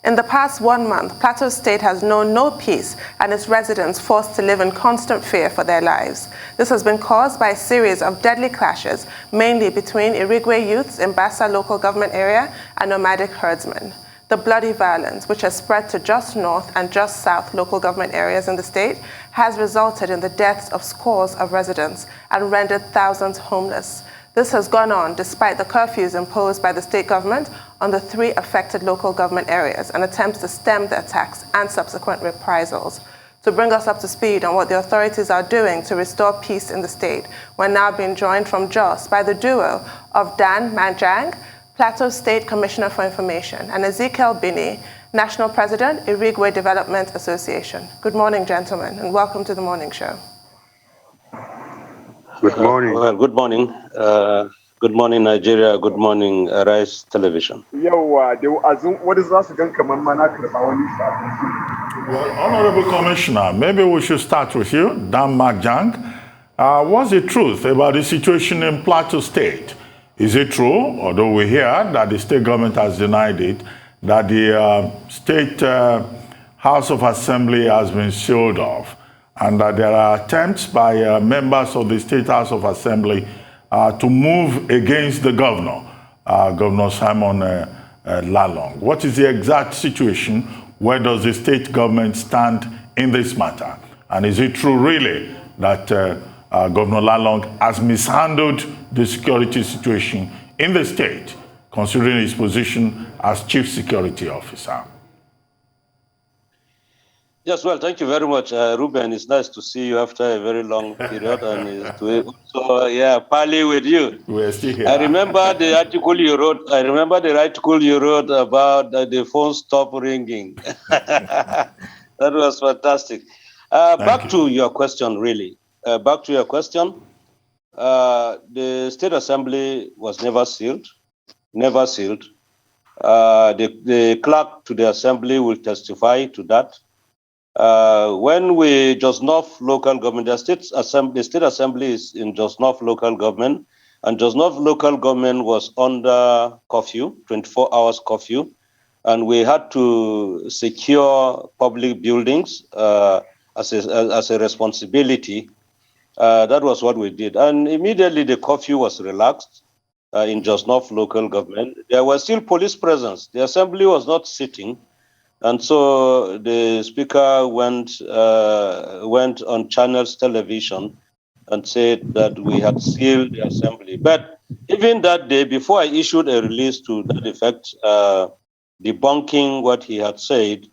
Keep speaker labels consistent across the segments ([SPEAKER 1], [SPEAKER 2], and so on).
[SPEAKER 1] In the past 1 month, Plateau State has known no peace and its residents forced to live in constant fear for their lives. This has been caused by a series of deadly clashes, mainly between Irigwe youths in Bassa local government area and nomadic herdsmen. The bloody violence, which has spread to just north and just south local government areas in the state, has resulted in the deaths of scores of residents and rendered thousands homeless. This has gone on despite the curfews imposed by the state government on the 3 affected local government areas and attempts to stem the attacks and subsequent reprisals. To bring us up to speed on what the authorities are doing to restore peace in the state, we're now being joined from Jos by the duo of Dan Mangjang, Plateau State Commissioner for Information, and Ezekiel Bini, National President, Irigwe Development Association. Good morning, gentlemen, and welcome to the morning show.
[SPEAKER 2] Good morning.
[SPEAKER 3] Well, good morning. Good morning, Nigeria. Good morning, Rise Television.
[SPEAKER 2] Well,
[SPEAKER 4] Honorable Commissioner, maybe we should start with you, Dan Mangjang. What's the truth about the situation in Plateau State? Is it true, although we hear that the state government has denied it, that the state House of Assembly has been sealed off, and that there are attempts by members of the State House of Assembly to move against the governor, Governor Simon Lalong? What is the exact situation? Where does the state government stand in this matter? And is it true really that Governor Lalong has mishandled the security situation in the state, considering his position as Chief Security Officer?
[SPEAKER 3] Yes, well, thank you very much, Ruben. It's nice to see you after a very long period, and to also, parley with you.
[SPEAKER 4] We're still here.
[SPEAKER 3] I remember the article you wrote. About the phone stop ringing. That was fantastic. Back to your question, really. Back to your question. The State Assembly was never sealed. Never sealed. The clerk to the Assembly will testify to that. When we Jos North local government, the State Assembly is in Jos North local government, and Jos North local government was under curfew, 24 hours curfew, and we had to secure public buildings as a responsibility. That was what we did, and immediately the curfew was relaxed in Jos North local government. There was still police presence. The Assembly was not sitting. And so the speaker went on Channels Television and said that we had sealed the Assembly. But even that day, before I issued a release to that effect, debunking what he had said,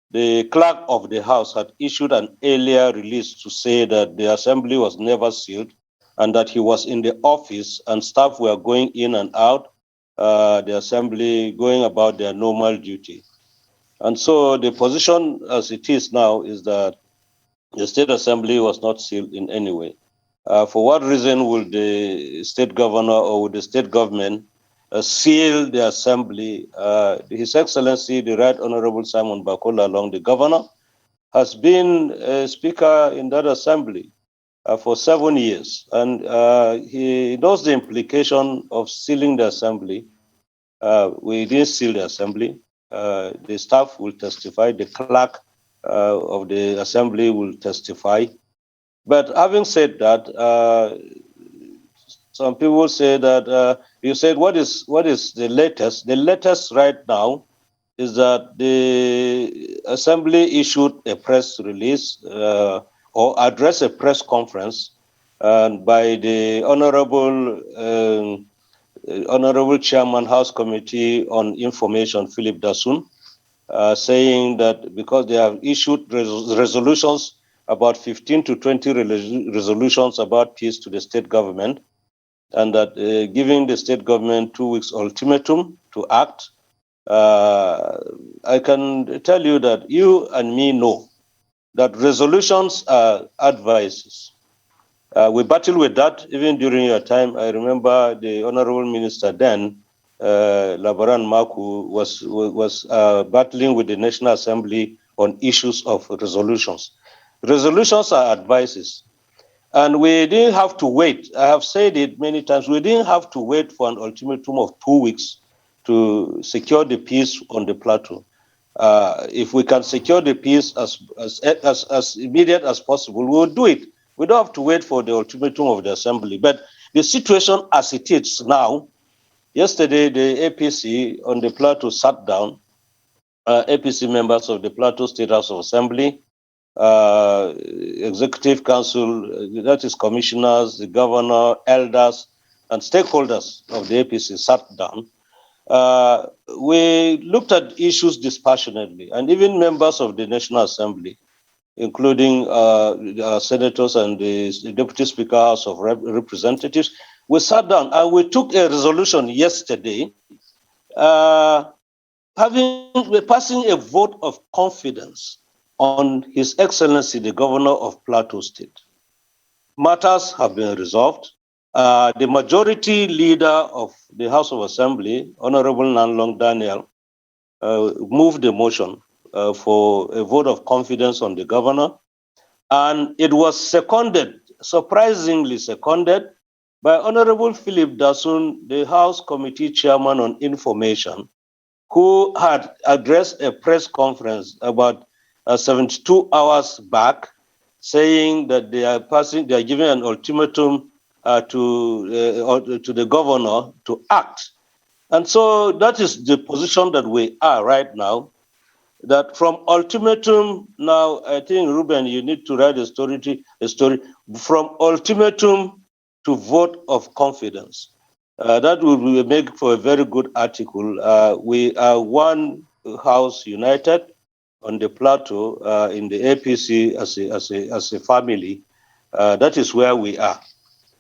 [SPEAKER 3] the clerk of the House had issued an earlier release to say that the Assembly was never sealed and that he was in the office and staff were going in and out the Assembly, going about their normal duty. And so the position as it is now is that the State Assembly was not sealed in any way. For what reason will the state governor or would the state government seal the Assembly? His Excellency, the Right Honorable Simon Lalong, the governor, has been a speaker in that Assembly for 7 years. And he knows the implication of sealing the Assembly. We didn't seal the Assembly. The staff will testify, the clerk of the Assembly will testify. But having said that, some people say that, you said, what is the latest? The latest right now is that the Assembly issued a press release or addressed a press conference by the Honorable Chairman, House Committee on Information, Philip Dasun, saying that because they have issued resolutions, about 15 to 20 resolutions about peace to the state government, and that giving the state government 2 weeks ultimatum to act. I can tell you that you and me know that resolutions are advices. We battled with that even during your time. I remember the Honorable Minister then, Labaran Maku, was battling with the National Assembly on issues of resolutions. Resolutions are advices. And we didn't have to wait. I have said it many times. We didn't have to wait for an ultimatum of 2 weeks to secure the peace on the plateau. If we can secure the peace as immediate as possible, we will do it. We don't have to wait for the ultimatum of the assembly. But the situation as it is now, yesterday the APC on the Plateau sat down, APC members of the Plateau State House of Assembly, Executive Council, that is commissioners, the governor, elders, and stakeholders of the APC sat down. We looked at issues dispassionately, and even members of the National Assembly, including senators and the Deputy Speaker House of Representatives, we sat down and we took a resolution yesterday passing a vote of confidence on His Excellency, the Governor of Plateau State. Matters have been resolved. The majority leader of the House of Assembly, Honorable Nanlong Daniel, moved the motion for a vote of confidence on the governor. And it was seconded, surprisingly seconded, by Honorable Philip Dasun, the House Committee Chairman on Information, who had addressed a press conference about 72 hours back, saying that they are giving an ultimatum to the governor to act. And so that is the position that we are right now, that from ultimatum, now I think, Ruben, you need to write a story from ultimatum to vote of confidence. That will make for a very good article. We are one house united on the Plateau in the APC as a family. That is where we are.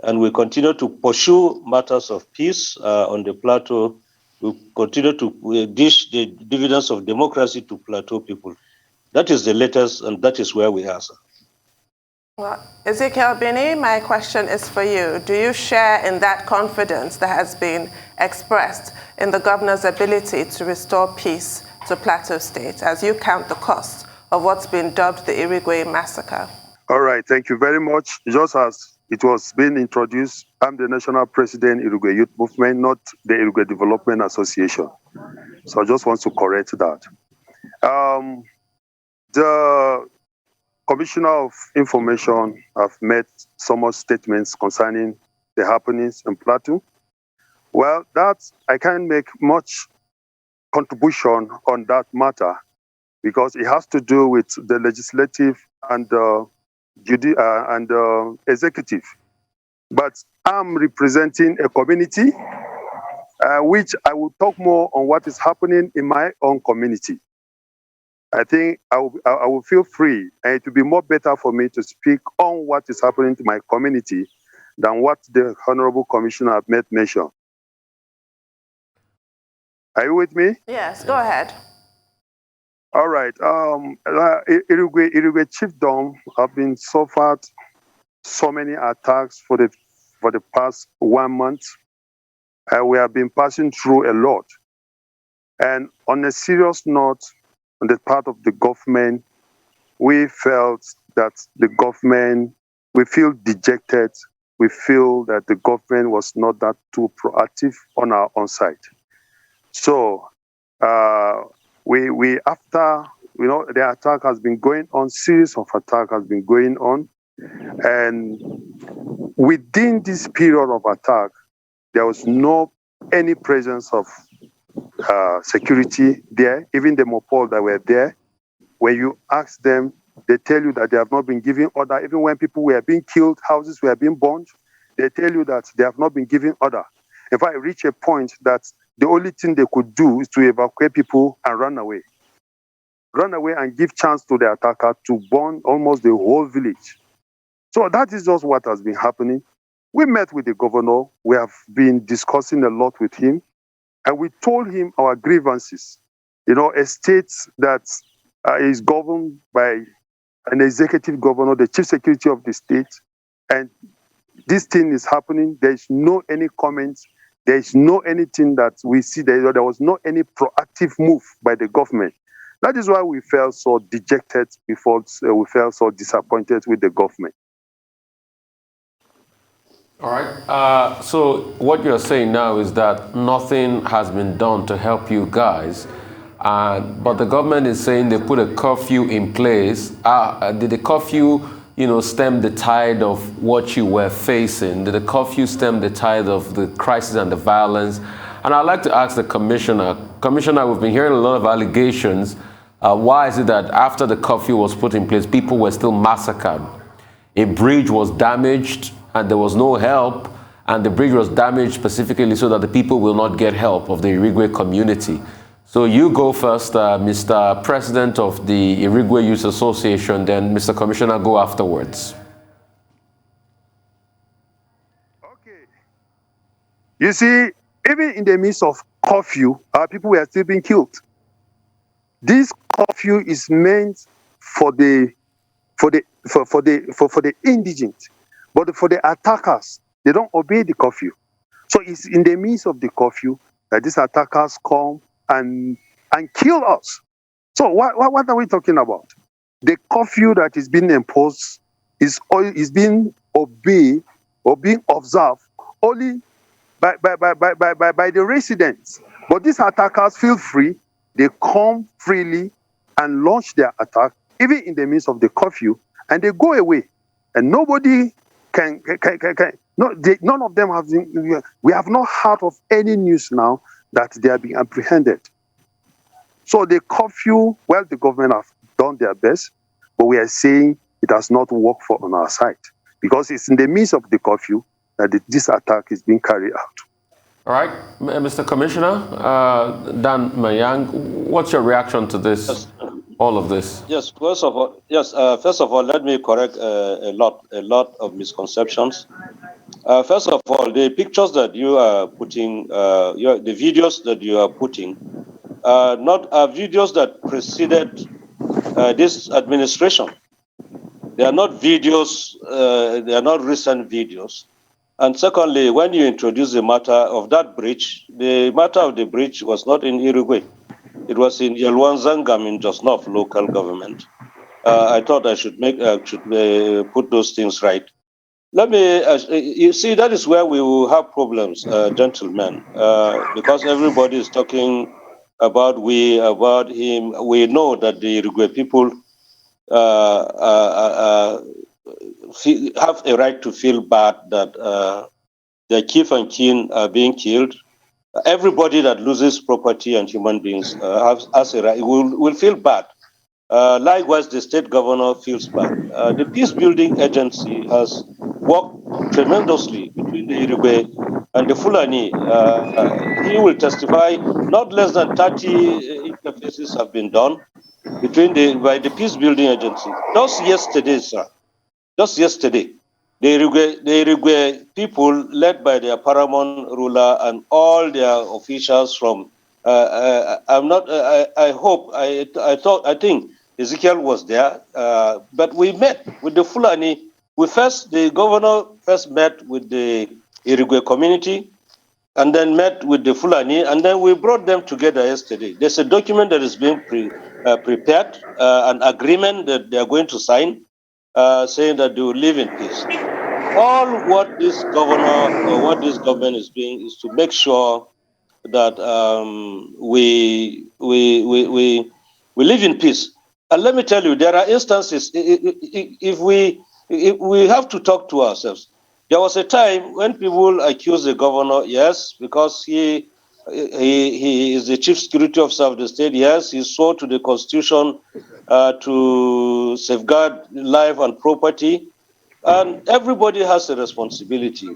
[SPEAKER 3] And we continue to pursue matters of peace on the Plateau. We continue to dish the dividends of democracy to Plateau people. That is the latest, and that is where we are, sir.
[SPEAKER 1] Well, Ezekiel Bini, my question is for you. Do you share in that confidence that has been expressed in the governor's ability to restore peace to Plateau State as you count the cost of what's been dubbed the Irigwe massacre?
[SPEAKER 2] All right, thank you very much. Just as it was being introduced, I'm the national president, Irigwe Youth Movement, not the Irigwe Development Association. So I just want to correct that. The Commissioner of Information have made some more statements concerning the happenings in Plateau. Well, I can't make much contribution on that matter because it has to do with the legislative and executive. But I'm representing a community which I will talk more on what is happening in my own community. I think I will feel free, and it will be more better for me to speak on what is happening to my community than what the Honorable Commissioner have made mention. Are you with me?
[SPEAKER 1] Yes, go ahead.
[SPEAKER 2] All right. Irigwe chiefdom have been suffered so many attacks for the past 1 month. We have been passing through a lot. And on a serious note, on the part of the government, we felt that the government, we feel dejected. We feel that the government was not that too proactive on our own side. So we after, the attack has been going on, series of attack has been going on. And within this period of attack, there was no any presence of security there. Even the Mopol that were there, when you ask them, they tell you that they have not been given order. Even when people were being killed, houses were being burned, they tell you that they have not been given order. If I reach a point that the only thing they could do is to evacuate people and run away and give chance to the attacker to burn almost the whole village. So that is just what has been happening. We met with the governor. We have been discussing a lot with him. And we told him our grievances. A state that is governed by an executive governor, the chief security of the state, and this thing is happening. There is no any comments. There is no anything that we see. There was no any proactive move by the government. That is why we felt so dejected. We felt so disappointed with the government.
[SPEAKER 5] All right. So what you're saying now is that nothing has been done to help you guys. But the government is saying they put a curfew in place. Did the curfew, stem the tide of what you were facing? Did the curfew stem the tide of the crisis and the violence? And I'd like to ask the commissioner. Commissioner, we've been hearing a lot of allegations. Why is it that after the curfew was put in place, people were still massacred? A bridge was damaged and there was no help, and the bridge was damaged specifically so that the people will not get help of the Irigwe community. So you go first, Mr. President of the Irigwe Youth Association, then Mr. Commissioner, go afterwards.
[SPEAKER 2] Okay. You see, even in the midst of curfew, our people were still being killed. This curfew is meant for the indigent, but for the attackers, they don't obey the curfew. So it's in the midst of the curfew that these attackers come and kill us. So what are we talking about? The curfew that is being imposed is being obeyed or being observed only by the residents. But these attackers feel free. They come freely and launch their attack, even in the midst of the curfew, and they go away. And nobody can none of them have been, we have not heard of any news now that they are being apprehended. So the curfew, well, the government have done their best, but we are saying it has not worked on our side, because it's in the midst of the curfew that this attack is being carried out.
[SPEAKER 5] All right, Mr. Commissioner, Dan Mangjang, what's your reaction to this,
[SPEAKER 3] yes.
[SPEAKER 5] All of this?
[SPEAKER 3] Yes, first of all, let me correct a lot of misconceptions. First of all, the pictures that you are putting, the videos that you are putting, not videos that preceded this administration. They are not videos, they are not recent videos. And secondly, when you introduce the matter of that bridge, the matter of the bridge was not in Irigwe. It was in Yelwanzangam in Jos North local government. I thought I should put those things right. Let me, you see, that is where we will have problems, gentlemen, because everybody is talking about him. We know that the Irigwe people have a right to feel bad that their kith and kin are being killed. Everybody that loses property and human beings has a right, will feel bad. Likewise, the state governor feels bad. The peace building agency has worked tremendously between the Irigwe and the Fulani. He will testify not less than 30 interfaces have been done by the peace building agency. Just yesterday, sir. Just yesterday, the Irigwe people, led by their paramount ruler and all their officials from, I think Ezekiel was there, but we met with the Fulani. The governor first met with the Irigwe community, and then met with the Fulani, and then we brought them together yesterday. There's a document that is being prepared, an agreement that they are going to sign, saying that they will live in peace. All what this governor or what this government is doing is to make sure that we live in peace. And let me tell you, there are instances. If we have to talk to ourselves. There was a time when people accused the governor, yes, because he is the chief security officer of the state. Yes, he swore to the constitution to safeguard life and property. And everybody has a responsibility.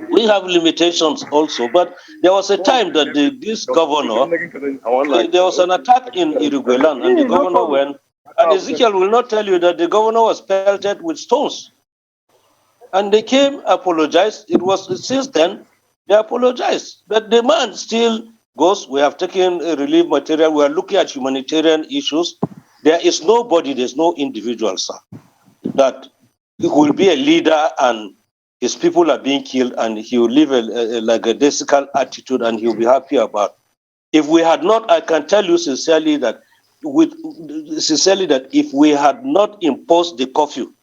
[SPEAKER 3] We have limitations also, but there was a time that this governor, there was an attack in Irigwe land, and the governor went, and Ezekiel will not tell you that the governor was pelted with stones. And they came, apologized. It was since then, they apologized. But the man still goes, we have taken relief material, we are looking at humanitarian issues. There is nobody, there's no individual, sir, that he will be a leader and his people are being killed and he will live like a lackadaisical attitude and he'll be happy about. If we had not, I can tell you sincerely that if we had not imposed the curfew,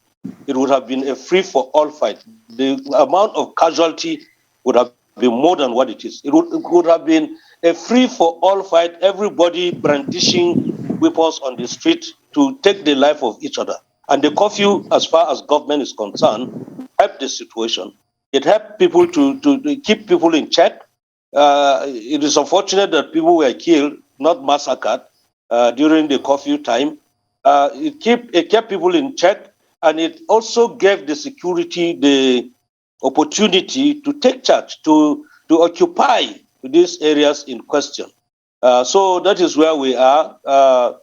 [SPEAKER 3] it would have been a free-for-all fight. The amount of casualty would have been more than what it is. It would have been a free-for-all fight, everybody brandishing weapons on the street to take the life of each other. And the curfew, as far as government is concerned, helped the situation. It helped people to keep people in check. It is unfortunate that people were killed, not massacred, during the curfew time. It kept people in check, and it also gave the security the opportunity to take charge, to occupy these areas in question. So that is where we are.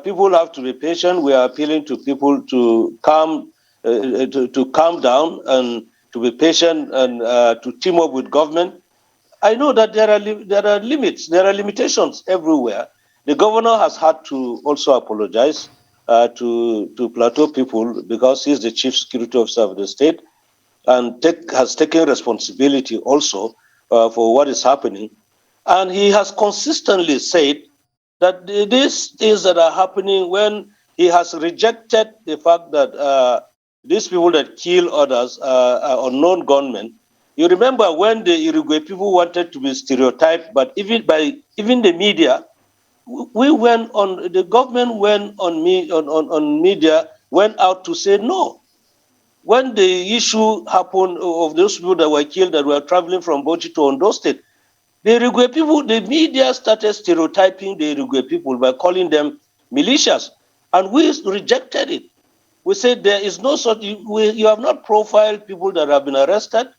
[SPEAKER 3] People have to be patient. We are appealing to people to calm down and to be patient and to team up with government. I know that there are limits, there are limitations everywhere. The governor has had to also apologize to Plateau people because he's the chief security officer of the state and has taken responsibility also for what is happening. And he has consistently said that these things that are happening, when he has rejected the fact that these people that kill others are unknown gunmen. You remember when the Irigwe people wanted to be stereotyped, but even the media, the government went on media, went out to say no. When the issue happened of those people that were killed that were traveling from Bauchi to Ondo State, the Irigwe people, the media started stereotyping the Irigwe people by calling them militias, and we rejected it. We said there is no such, you have not profiled people that have been arrested,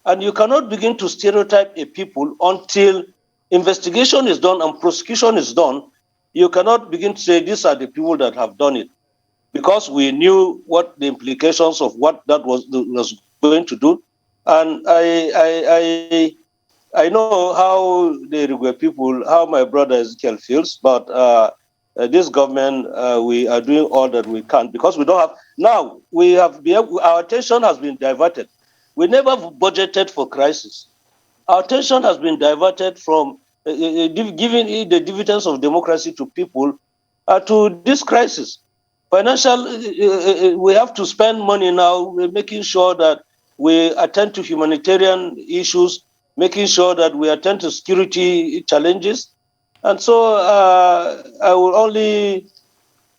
[SPEAKER 3] and you cannot begin to stereotype a people until investigation is done and prosecution is done. You cannot begin to say these are the people that have done it, because we knew what the implications of what that was going to do. And I know how the Irigwe people, how my brother Ezekiel feels, but this government, we are doing all that we can, because we don't have, now we have, our attention has been diverted. We never budgeted for crisis. Our attention has been diverted from giving the dividends of democracy to people to this crisis. Financial, we have to spend money now, making sure that we attend to humanitarian issues, making sure that we attend to security challenges. And so I will only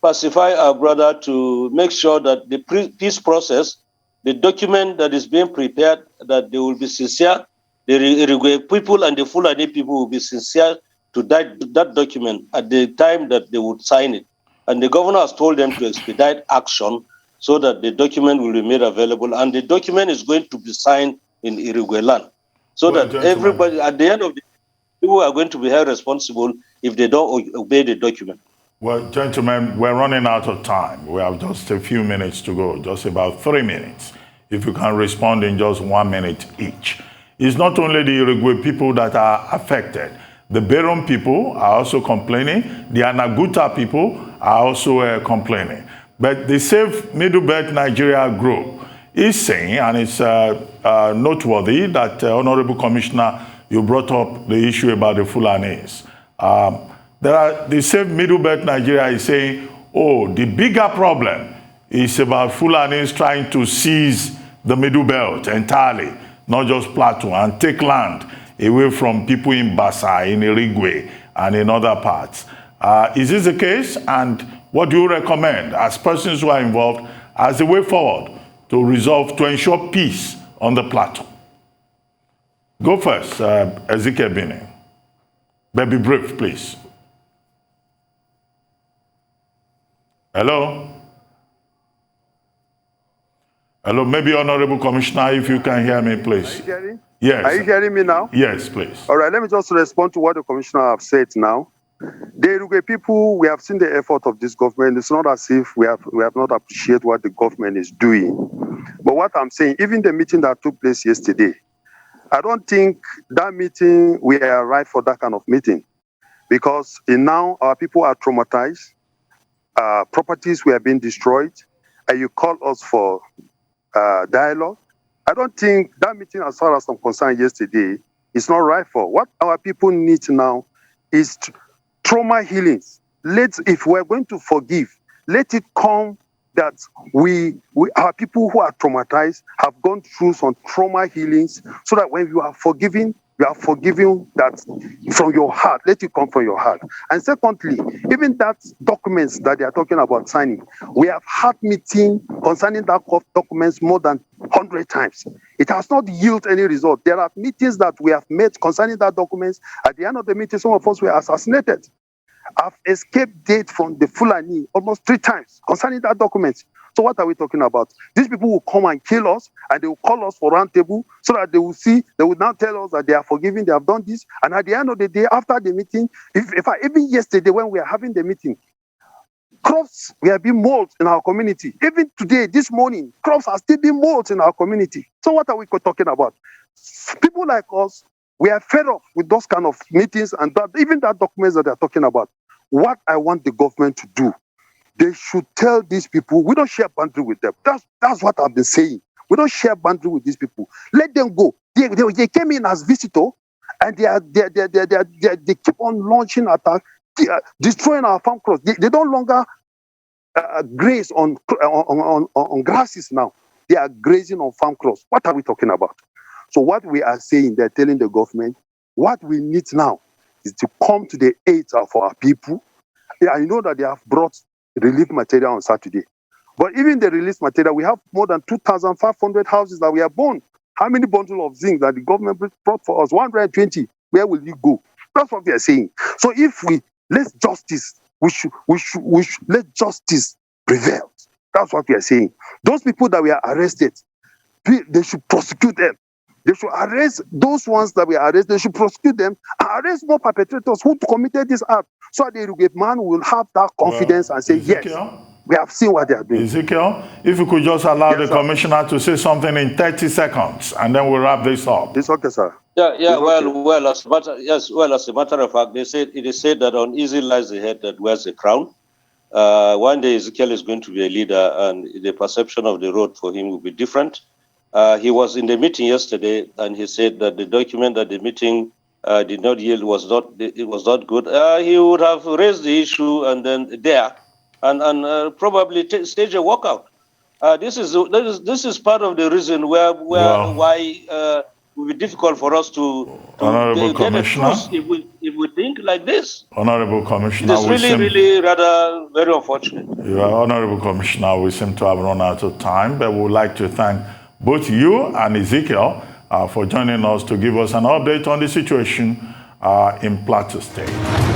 [SPEAKER 3] pacify our brother to make sure that the peace process, the document that is being prepared, that they will be sincere. The Irigwe people and the Fulani people will be sincere to that document at the time that they would sign it. And the governor has told them to expedite action so that the document will be made available. And the document is going to be signed in Irigwe land. So that everybody, at the end of the day, people are going to be held responsible if they don't obey the document.
[SPEAKER 4] Well, gentlemen, we're running out of time. We have just a few minutes to go, just about 3 minutes. If you can respond in just 1 minute each. It's not only the Irigwe people that are affected. The Beron people are also complaining. The Anaguta people are also complaining. But the Save Middle Belt Nigeria group is saying, and it's noteworthy that Honorable Commissioner, you brought up the issue about the Fulanis. The Save Middle Belt Nigeria is saying, oh, the bigger problem is about Fulanis trying to seize the Middle Belt entirely, not just Plateau, and take land away from people in Basa, in Irigwe, and in other parts. Is this the case? And what do you recommend as persons who are involved as the way forward to ensure peace on the Plateau? Go first, Ezekiel Bini. But be brief, please. Hello? Hello, maybe Honorable Commissioner, if you can hear me, please.
[SPEAKER 2] Are you hearing?
[SPEAKER 4] Yes.
[SPEAKER 2] Are you hearing me now?
[SPEAKER 4] Yes, please.
[SPEAKER 2] All right, let me just respond to what the Commissioner have said now. The Irigwe people, we have seen the effort of this government. It's not as if we have not appreciated what the government is doing. But what I'm saying, even the meeting that took place yesterday, I don't think that meeting, we are right for that kind of meeting. Because now our people are traumatized, properties were being destroyed, and you call us for dialogue. I don't think that meeting, as far as I'm concerned yesterday, is not right for. What our people need now is trauma healings. If we're going to forgive, let it come that our people who are traumatized have gone through some trauma healings, so that when you are forgiving, You are forgiving that from your heart. Let it come from your heart. And secondly, even that documents that they are talking about signing, we have had meeting concerning that documents more than 100 times. It has not yielded any result. There are meetings that we have made concerning that documents. At the end of the meeting, some of us were assassinated. I've escaped date from the Fulani almost 3 times concerning that document. So what are we talking about? These people will come and kill us, and they will call us for round table so that they will see, they will now tell us that they are forgiving, they have done this. And at the end of the day, after the meeting, even yesterday when we are having the meeting, crops were being mold in our community. Even today, this morning, crops are still being mold in our community. So what are we talking about? People like us, we are fed up with those kind of meetings and that, even that documents that they are talking about. What I want the government to do, they should tell these people, we don't share boundary with them. That's what I've been saying. We don't share boundary with these people. Let them go. They came in as visitor, and they keep on launching attacks, destroying our farm crops. They don't longer graze on grasses now. They are grazing on farm crops. What are we talking about? So what we are saying, they're telling the government, what we need now is to come to the aid of our people. I know that they have brought relief material on Saturday. But even the relief material, we have more than 2,500 houses that we have burned. How many bundles of zinc that the government brought for us? 120. Where will you go? That's what we are saying. So if we let justice, we should let justice prevail. That's what we are saying. Those people that we are arrested, they should prosecute them. They should arrest those ones that we arrest. They should prosecute them and arrest more perpetrators who committed this act, so that the Irigwe man will have that confidence and say,
[SPEAKER 4] Ezekiel,
[SPEAKER 2] yes, we have seen what they are doing.
[SPEAKER 4] Ezekiel, if you could just allow the commissioner to say something in 30 seconds, and then we'll wrap this up.
[SPEAKER 2] It's okay, sir.
[SPEAKER 3] Yeah. Well, as a matter of fact, it is said that on easy lies the head that wears the crown. One day Ezekiel is going to be a leader, and the perception of the road for him will be different. He was in the meeting yesterday, and he said that the document that the meeting did not yield was not good. He would have raised the issue and then probably stage a walkout. This is part of the reason why it will be difficult for us to get a truce if we think like this.
[SPEAKER 4] Honorable Commissioner,
[SPEAKER 3] it's really rather very unfortunate.
[SPEAKER 4] Honorable Commissioner, we seem to have run out of time, but we would like to thank both you and Ezekiel for joining us to give us an update on the situation in Plateau State.